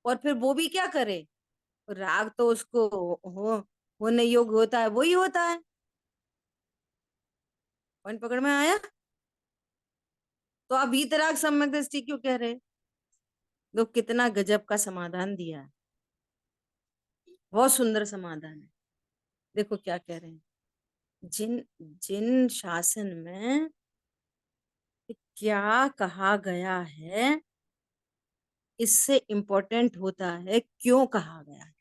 S2: और फिर वो भी क्या करे? राग तो उसको हो होने योग्य होता है, वही होता है। पॉइंट पकड़ में आया? तो आप वीतराग सम्यक दृष्टि क्यों कह रहे? तो कितना गजब का समाधान दिया है, बहुत सुंदर समाधान है। देखो क्या कह रहे हैं। जिन जिन शासन में क्या कहा गया है, इससे इंपॉर्टेंट होता है क्यों कहा गया है।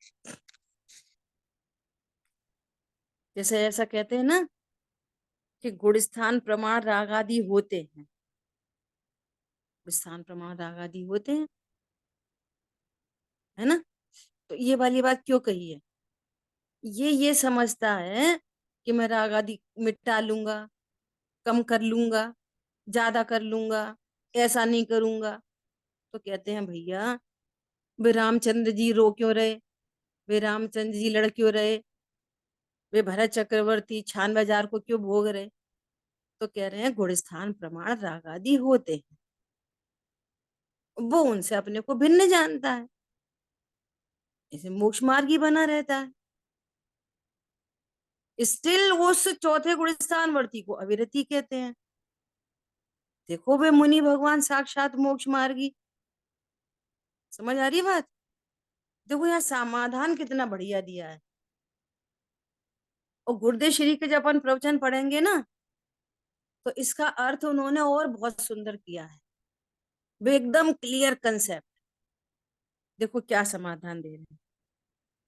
S2: जैसे ऐसा कहते हैं ना कि गुणस्थान प्रमाण राग आदि होते हैं, गुणस्थान प्रमाण राग आदि होते हैं, है ना? तो ये वाली बात क्यों कही है? ये समझता है कि मैं राग आदि मिटा लूंगा, कम कर लूंगा, ज्यादा कर लूंगा, ऐसा नहीं करूंगा। तो कहते हैं भैया, वे रामचंद्र जी रो क्यों रहे? वे रामचंद्र जी लड़ क्यों रहे? वे भरत चक्रवर्ती 96,000 को क्यों भोग रहे? तो कह रहे हैं गुणस्थान प्रमाण राग आदि होते हैं, वो उनसे अपने को भिन्न जानता है, इसे मोक्ष मार्ग ही बना रहता है। स्टिल उस चौथे गुणस्थान वर्ती को अविरति कहते हैं। देखो वे मुनि भगवान साक्षात मोक्ष मार्गी। समझ आ रही है बात? देखो यहाँ समाधान कितना बढ़िया दिया है। और गुरुदेव श्री के जब अपन प्रवचन पढ़ेंगे ना, तो इसका अर्थ उन्होंने और बहुत सुंदर किया है, वो एकदम क्लियर कंसेप्ट। देखो क्या समाधान दे रहे हैं,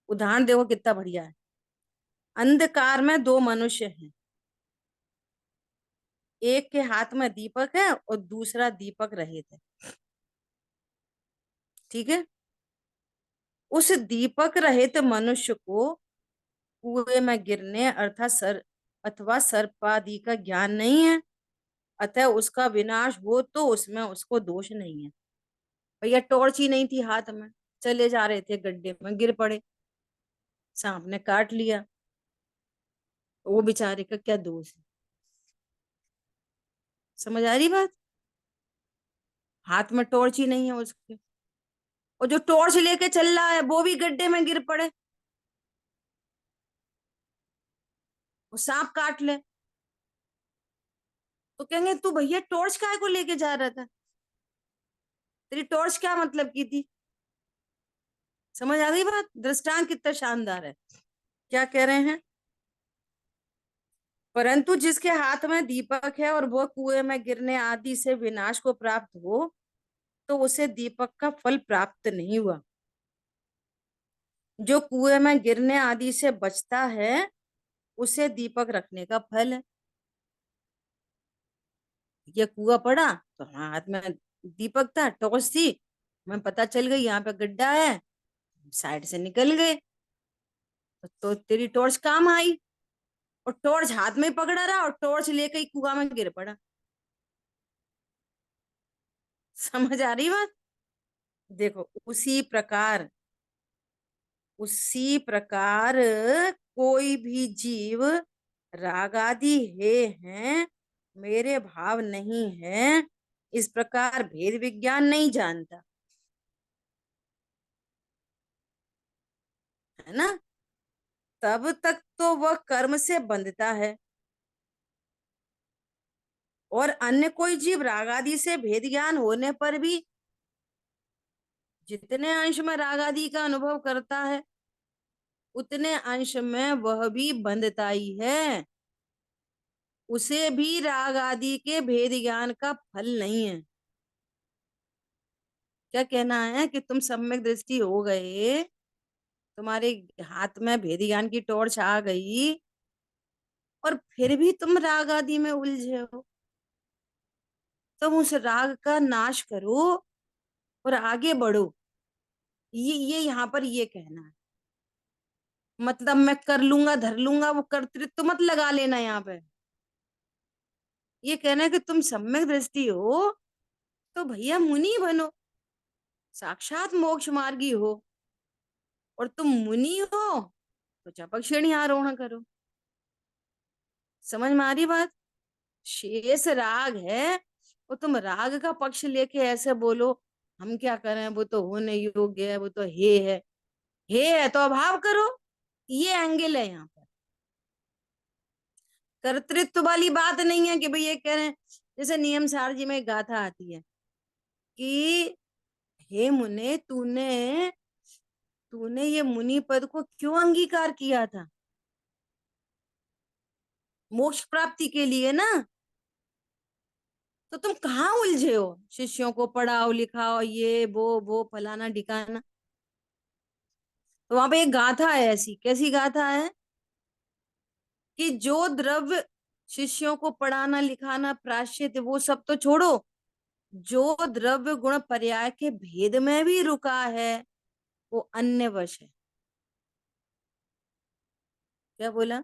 S2: उदाहरण देखो कितना बढ़िया है। अंधकार में दो मनुष्य हैं, एक के हाथ में दीपक है और दूसरा दीपक रहित है, ठीक है? उस दीपक रहित मनुष्य को कुएं में गिरने अथवा सर्पादि का ज्ञान नहीं है, अतः उसका विनाश हो तो उसमें उसको दोष नहीं है। भैया टॉर्च ही नहीं थी हाथ में, चले जा रहे थे, गड्ढे में गिर पड़े, सांप ने काट लिया, वो बेचारे का क्या दोष है? समझ आ रही बात? हाथ में टॉर्च ही नहीं है उसके, और जो टॉर्च लेके चल रहा है वो भी गड्ढे में गिर पड़े, वो सांप काट ले, तो कहेंगे तू भैया टॉर्च काय को लेके जा रहा था? तेरी टॉर्च क्या मतलब की थी? समझ आ गई बात? दृष्टांत कितना शानदार है। क्या कह रहे हैं? परंतु जिसके हाथ में दीपक है और वह कुएं में गिरने आदि से विनाश को प्राप्त हो, तो उसे दीपक का फल प्राप्त नहीं हुआ। जो कुएं में गिरने आदि से बचता है, उसे दीपक रखने का फल है। ये कुआं पड़ा तो हाँ, हाथ में दीपक था, टॉर्च थी, हमें पता चल गई यहाँ पे गड्ढा है, साइड से निकल गए, तो तेरी टॉर्च काम आई। और टॉर्च हाथ में पकड़ा रहा और टॉर्च लेके ही कुआं में गिर पड़ा। समझ आ रही बात? देखो, उसी प्रकार कोई भी जीव राग आदि हे हैं, मेरे भाव नहीं है, इस प्रकार भेद विज्ञान नहीं जानता, है ना? तब तक तो वह कर्म से बंधता है। और अन्य कोई जीव राग आदि से भेद ज्ञान होने पर भी जितने अंश में राग आदि का अनुभव करता है, उतने अंश में वह भी बंधता ही है। उसे भी राग आदि के भेद ज्ञान का फल नहीं है। क्या कहना है कि तुम सम्यक दृष्टि हो गए, तुम्हारे हाथ में भेद ज्ञान की टॉर्च आ गई, और फिर भी तुम राग आदि में उलझे हो। तुम उस राग का नाश करो और आगे बढ़ो। ये यहाँ पर ये कहना है। मतलब मैं कर लूंगा, धर लूंगा, वो कर्तृत्व मत लगा लेना यहाँ पे। ये कहना है कि तुम सम्यक दृष्टि हो तो भैया मुनि बनो, साक्षात मोक्ष मार्गी हो। और तुम मुनि हो तो चपक श्रेणी आरोहण करो। समझ में आ रही बात? शेष राग है, वो तुम राग का पक्ष लेके ऐसे बोलो हम क्या करें, वो तो होने योग्य है, वो तो हे है तो अभाव करो। ये एंगल है यहाँ पर। कर्तृत्व वाली बात नहीं है कि भाई ये कह रहे हैं, जैसे नियम सार जी में एक गाथा आती है कि हे मुने, तूने तूने ये मुनि पद को क्यों अंगीकार किया था? मोक्ष प्राप्ति के लिए ना। तो तुम कहाँ उलझे हो? शिष्यों को पढ़ाओ लिखाओ, ये वो फलाना ढिकाना। तो वहां पे एक गाथा है ऐसी, कैसी गाथा है कि जो द्रव्य शिष्यों को पढ़ाना लिखाना प्रायश्चित, वो सब तो छोड़ो, जो द्रव्य गुण पर्याय के भेद में भी रुका है, वो अन्य वश है। क्या बोला?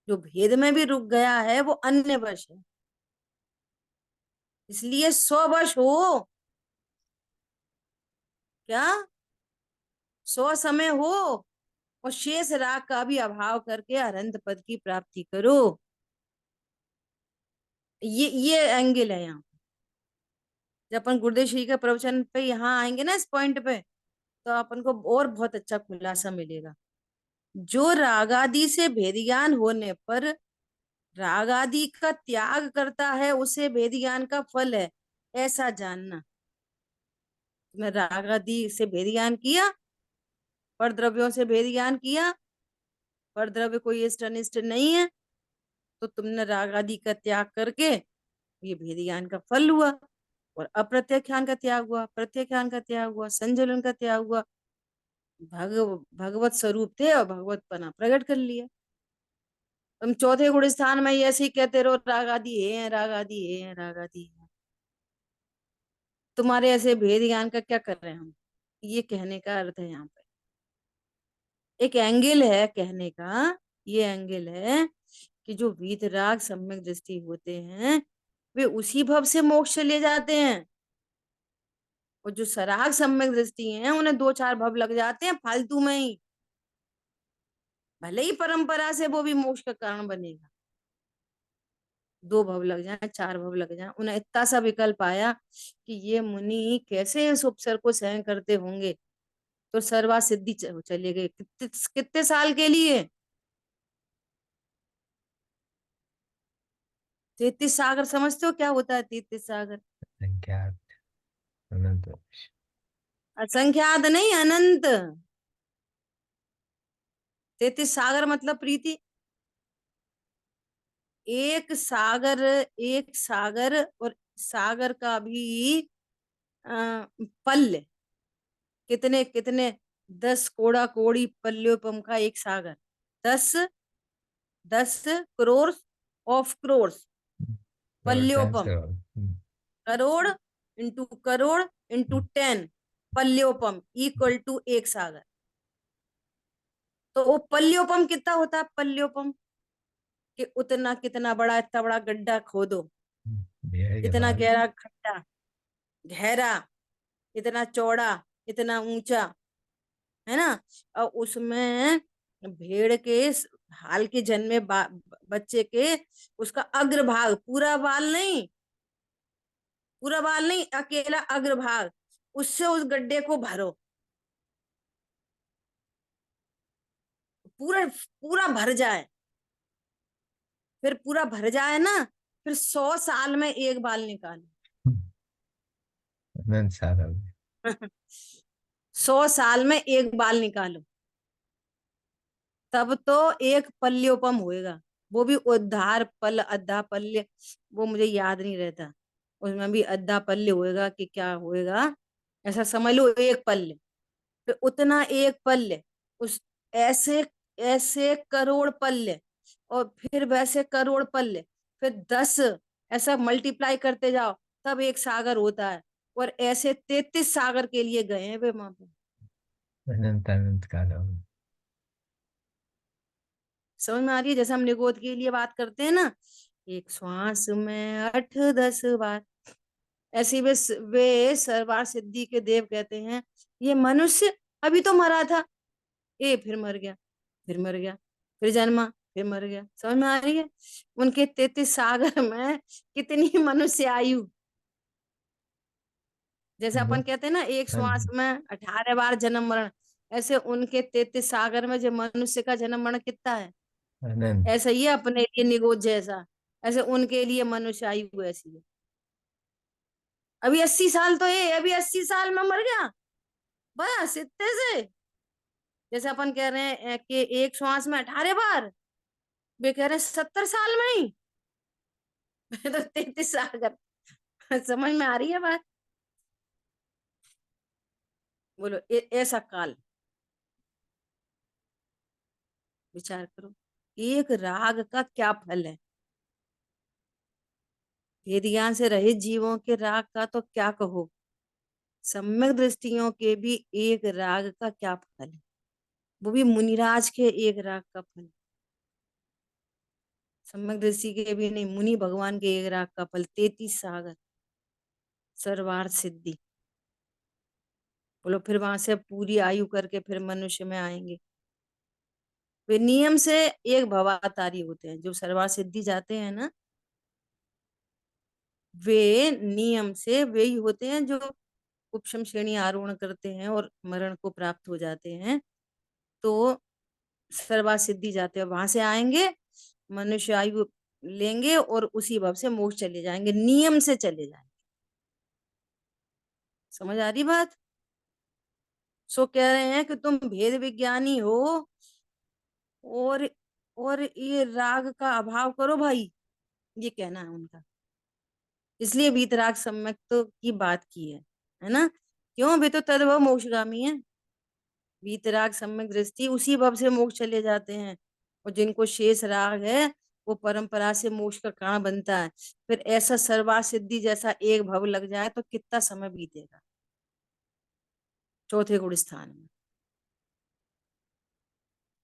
S2: जो भेद में भी रुक गया है वो अन्य वश है। इसलिए स्ववश हो। क्या? स्व समय हो, और शेष राग का भी अभाव करके अनंत पद की प्राप्ति करो। ये एंगल है यहाँ। जब अपन गुरुदेव श्री के प्रवचन पे यहाँ आएंगे ना, इस पॉइंट पे, तो अपन को और बहुत अच्छा खुलासा मिलेगा। जो रागादि से भेद ज्ञान होने पर रागादि का त्याग करता है, उसे भेद ज्ञान का फल है, ऐसा जानना। तुमने रागादि से भेद ज्ञान किया, पर द्रव्यों से भेद ज्ञान किया, पर द्रव्य कोई इष्ट अनिष्ट नहीं है, तो तुमने राग आदि का त्याग करके ये भेद ज्ञान का फल हुआ। और अप्रत्यक्ष ज्ञान का त्याग हुआ, प्रत्यक्ष ज्ञान का त्याग हुआ, संजलन का त्याग हुआ। भगवत स्वरूप थे और भगवत पना प्रकट कर लिया। तुम चौथे गुण स्थान में ऐसे ही कहते रहो राग आदि है, राग आदि है, राग आदि है। तुम्हारे ऐसे भेद ज्ञान का क्या कर रहे हैं हम? ये कहने का अर्थ है यहाँ पे। एक एंगल है कहने का, ये एंगल है कि जो वीतराग सम्यक दृष्टि होते हैं, वे उसी भव से मोक्ष चले जाते हैं। और जो सराग सम्यक दृष्टि हैं, उन्हें 2-4 भव लग जाते हैं फालतू में ही। भले ही परंपरा से वो भी मोक्ष का कारण बनेगा, 2 भव लग जाए, 4 भव लग जाए, उन्हें इतना सा विकल्प आया कि ये मुनि कैसे इस उपसर को सहन करते होंगे, तो सर्वा सिद्धि चले गए। कितने कितने साल के लिए? 33 सागर समझते हो क्या होता है 33 सागर?
S1: संख्यात अनंत।
S2: असंख्यात नहीं, अनंत। 33 सागर मतलब प्रीति, एक सागर और सागर का भी पल्य कितने कितने, 10 कोड़ा कोड़ी पल्योपम का एक सागर, 10 करोड़ ऑफ करोड़
S1: करोड़ टाइम्स
S2: पल्योपम,
S1: करोड़।
S2: करोड़ इंटू करोड़ इंटू 10 पल्योपम इक्वल टू एक सागर। तो वो पल्योपम कितना होता है, पल्योपम कि उतना कितना बड़ा, इतना बड़ा गड्ढा खोदो,
S1: बिहार के
S2: इतना
S1: बाहर।
S2: गहरा खड्डा, गहरा, इतना चौड़ा, इतना ऊंचा, है ना। और उसमें भेड़ के हाल के जन्मे बच्चे के उसका अग्रभाग, पूरा बाल नहीं, पूरा बाल नहीं, अकेला अग्रभाग, उससे उस गड्ढे को भरो, पूरा पूरा भर जाए। फिर पूरा भर जाए ना, फिर 100 साल में एक बाल निकालो।
S1: अनंत सारा।
S2: 100 साल में एक बाल निकालो, तब तो एक पल्योपम होएगा। वो भी उद्धार पल, अद्धा पल्य, वो मुझे याद नहीं रहता, उसमें भी अद्धा पल्य होएगा कि क्या होएगा, ऐसा समझ लो एक पल्य। फिर उतना एक पल्य, उस ऐसे ऐसे करोड़ पल्य, और फिर वैसे करोड़ पल्य, फिर 10 ऐसा मल्टीप्लाई करते जाओ, तब एक सागर होता है। और ऐसे 33 सागर के लिए गए हैं वे वहां पे।
S1: अनंत अनंत काल।
S2: समझ में आ रही है? जैसे हम निगोद के लिए बात करते हैं ना, एक श्वास में 8-10 बार, ऐसे वे सरवार सिद्धि के देव कहते हैं, ये मनुष्य अभी तो मरा था, फिर मर गया, फिर मर गया, फिर जन्मा, फिर मर गया। समझ में आ रही है? उनके 33 सागर में कितनी मनुष्य आयु, जैसे अपन कहते हैं ना एक
S1: हाँ
S2: श्वास
S1: जी।
S2: में 18 बार जन्म मरण, ऐसे उनके 33 सागर में जो मनुष्य का जन्म मरण कितना है,
S1: अनंत।
S2: ऐसा ही है अपने लिए निगोद जैसा, ऐसे उनके लिए मनुष्य आयु ऐसी है। अभी 80 साल तो है, अभी 80 साल में मर गया, बस इतने से। जैसे अपन कह रहे हैं कि एक श्वास में 18 बार, वे कह रहे हैं 70 साल में ही। तो 33 सागर। समझ में आ रही है बात? बोलो ऐसा काल, विचार करो, एक राग का क्या फल है। भेद ज्ञान से रहित जीवों के राग का तो क्या कहो, सम्यक दृष्टियों के भी एक राग का क्या फल है, वो भी मुनिराज के एक राग का फल। सम्यक दृष्टि के भी नहीं, मुनि भगवान के एक राग का फल, 33 सागर सर्वार्थ सिद्धि। बोलो फिर वहां से पूरी आयु करके फिर मनुष्य में आएंगे। वे नियम से एक भवातारी होते हैं, जो सर्वार्थ सिद्धि जाते हैं ना, वे नियम से वे ही होते हैं जो उपशम श्रेणी आरोहण करते हैं और मरण को प्राप्त हो जाते हैं। तो सर्वार्थ सिद्धि जाते हैं, वहां से आएंगे, मनुष्य आयु लेंगे और उसी भव से मोक्ष चले जाएंगे, नियम से चले जाएंगे। समझ आ रही बात? सो कह रहे हैं कि तुम भेद विज्ञानी हो, और और ये राग का अभाव करो भाई, ये कहना है उनका। इसलिए वीतराग सम्यक तो की बात की है ना। क्यों? वे तो तद्भव मोक्षगामी है। वीतराग सम्यक दृष्टि उसी भव से मोक्ष चले जाते हैं, और जिनको शेष राग है वो परंपरा से मोक्ष का कारण बनता है। फिर ऐसा सर्वा सिद्धि जैसा एक भव लग जाए तो कितना समय बीतेगा चौथे गुण स्थान में।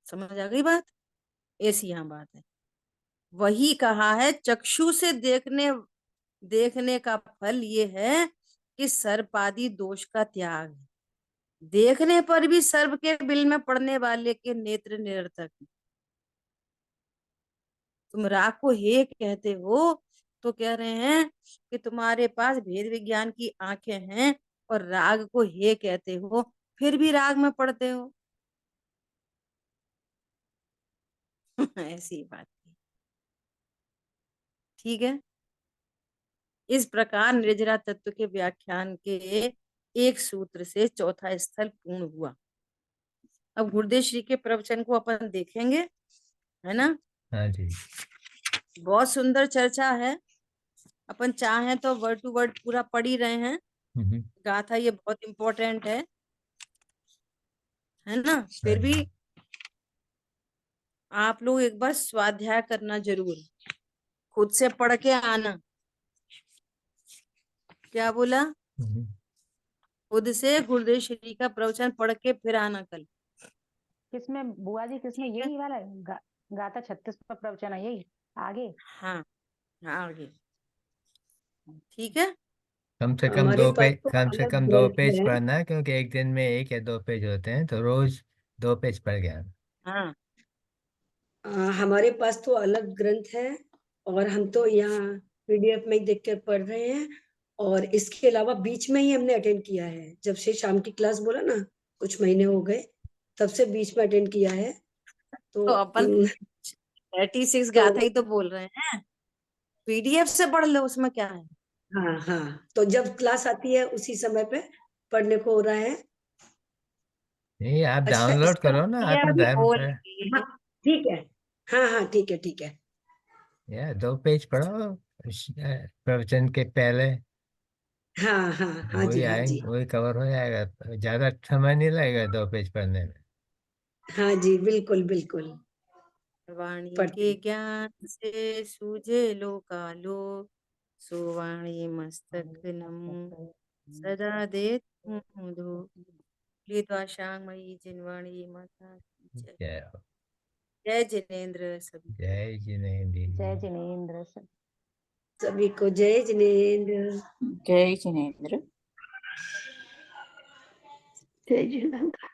S2: समझ आ गई बात? ऐसी यहाँ बात है। वही कहा है, चक्षु से देखने का फल ये है कि सर्पादि दोष का त्याग है। देखने पर भी सर्प के बिल में पड़ने वाले के नेत्र निरर्थक हैं। तुम राग को हे कहते हो तो कह रहे हैं कि तुम्हारे पास भेद विज्ञान की आंखें हैं, और राग को हे कहते हो, फिर भी राग में पड़ते हो। ऐसी बात थी। ठीक है। इस प्रकार निर्जरा तत्व के व्याख्यान के एक सूत्र से चौथा स्थल पूर्ण हुआ। अब गुरुदेव श्री के प्रवचन को अपन देखेंगे, है ना।
S1: हाँ जी।
S2: बहुत सुंदर चर्चा है, अपन चाहें तो वर्ड टू वर्ड पूरा पढ़ ही रहे हैं। गाथा ये बहुत इम्पोर्टेंट है ना। फिर भी आप लोग एक बार स्वाध्याय करना जरूर, खुद से पढ़ के आना। क्या बोला? खुद से गुरुदेव श्री का प्रवचन पढ़ के फिर आना कल।
S4: किसमें बुआ जी, किसमें
S2: ठीक है?
S4: यही वाला गाथा 36 पर प्रवचन है यही आगे?
S2: हाँ हाँ आगे, ठीक है।
S1: कम से कम
S5: हमारे
S1: दो
S5: पास
S1: पेज,
S5: तो
S1: कम से
S5: अलग
S1: कम 2
S5: ग्रंथ
S1: पेज
S5: है।
S1: पढ़ना है, क्योंकि एक दिन में 1 या 2 पेज होते हैं, तो रोज 2 पेज पढ़ गया।
S2: हाँ
S5: हमारे पास तो अलग ग्रंथ है और हम तो यहाँ पीडीएफ में ही देख कर पढ़ रहे हैं। और इसके अलावा बीच में ही हमने अटेंड किया है, जब से शाम की क्लास बोला ना, कुछ महीने हो गए, तब से बीच में अटेंड किया है।
S2: तो
S5: तो
S2: अपन 36
S5: तो
S2: गाथा ही तो बोल रहे हैं, पीडीएफ से पढ़ लो, उसमें क्या है।
S5: हाँ हाँ, तो जब क्लास आती है उसी समय पे पढ़ने को हो रहा है।
S1: नहीं, आप
S5: अच्छा,
S1: डाउनलोड
S5: इसका
S1: करो ना
S2: ये अभी
S1: आत्मधर्म
S2: बोल
S1: पे।
S5: हाँ ठीक है, हाँ हाँ ठीक है ठीक है।
S1: या 2 पेज पढ़ो प्रवचन के पहले,
S5: हाँ हाँ हाँ
S1: वही
S5: जी हाँ जी
S1: आएंगे, वही कवर हो जाएगा, ज्यादा समय नहीं लगेगा 2 पेज पढ़ने में।
S5: हाँ जी, बिल्कुल बिल्कुल
S2: वाणी
S5: पढ़ते
S2: के
S5: हैं।
S2: ज्ञान से सूझे लोकालो, सो वाणी मस्तक नमो सदा दे धो। मयी जिनवाणी माता की जय।
S1: जय हो।
S2: जय जिनेन्द्र सभी।
S1: जय जिनेन्द्र
S4: जय
S1: जी।
S4: जिनेन्द्र।
S5: सभी को जय जिनेन्द्र।
S6: जय जिनेन्द्र।
S3: जय जिनेन्द्र।